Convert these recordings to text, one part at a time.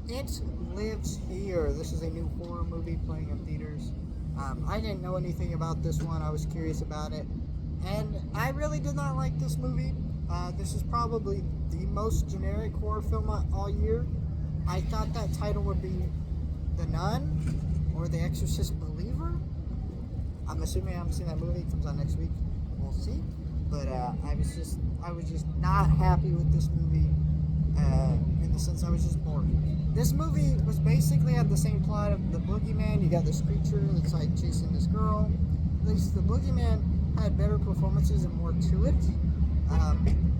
It Lives Here. This is a new horror movie playing in theaters. I didn't know anything about this one. I was curious about it. And I really did not like this movie. This is probably the most generic horror film all year. I thought that title would be The Nun or The Exorcist Believer. I'm assuming I haven't seen that movie. It comes out next week. We'll see. But I was just not happy with this movie. In the sense I was just bored. This movie was basically had the same plot of the Boogeyman. You got this creature that's like chasing this girl. At least the Boogeyman had better performances and more to it.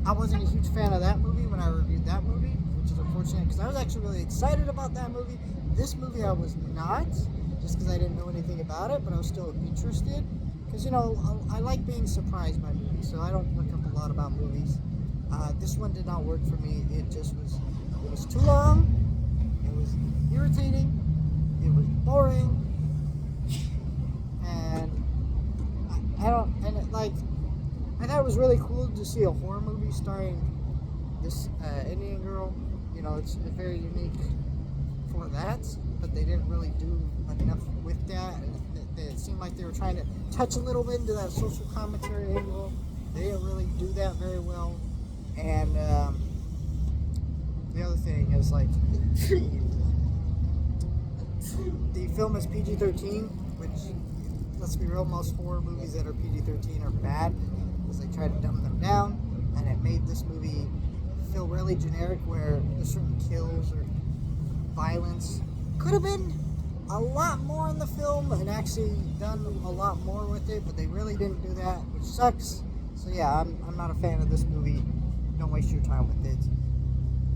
I wasn't a huge fan of that movie when I reviewed that movie, which is unfortunate because I was actually really excited about that movie. This movie I was not, just because I didn't know anything about it, but I was still interested. Because, you know, I like being surprised by movies, so I don't look up a lot about movies. This one did not work for me. It was too long. It was irritating. It was boring. And I thought it was really cool to see a horror movie starring this Indian girl. You know, it's very unique for that, but they didn't really do enough with that. And it seemed like they were trying to touch a little bit into that social commentary angle. They didn't really do that very well. And the other thing is, like, the film is PG-13, which, let's be real, most horror movies that are PG-13 are bad because they try to dumb them down, and it made this movie feel really generic where there's certain kills or violence. Could have been a lot more in the film and actually done a lot more with it, but they really didn't do that, which sucks. So yeah, I'm not a fan of this movie. Don't waste your time with it.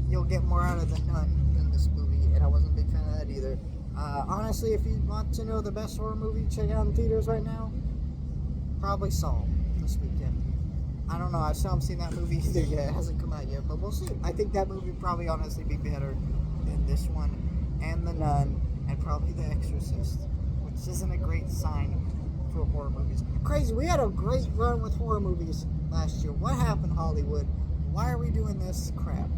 You'll get more out of The Nun than this movie, and I wasn't a big fan of that either. Honestly, if you want to know the best horror movie to check out in theaters right now, probably Saw this weekend. I don't know, I still haven't seen that movie either yet. It hasn't come out yet, but we'll see. I think that movie would probably honestly be better than this one, and The Nun, and probably The Exorcist, which isn't a great sign for horror movies. Crazy, we had a great run with horror movies last year. What happened, Hollywood? Why are we doing this crap?